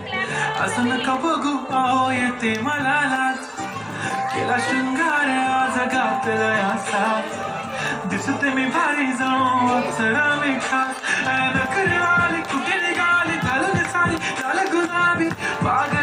असं नका बघू आओ येते मला लाज केला शृंगार आज घातलाय असा दिसते मी भारी जाऊन अप्सरा मी खास नखरे आली कुठे निघाली घालून साडी झालं गुलाबी बाग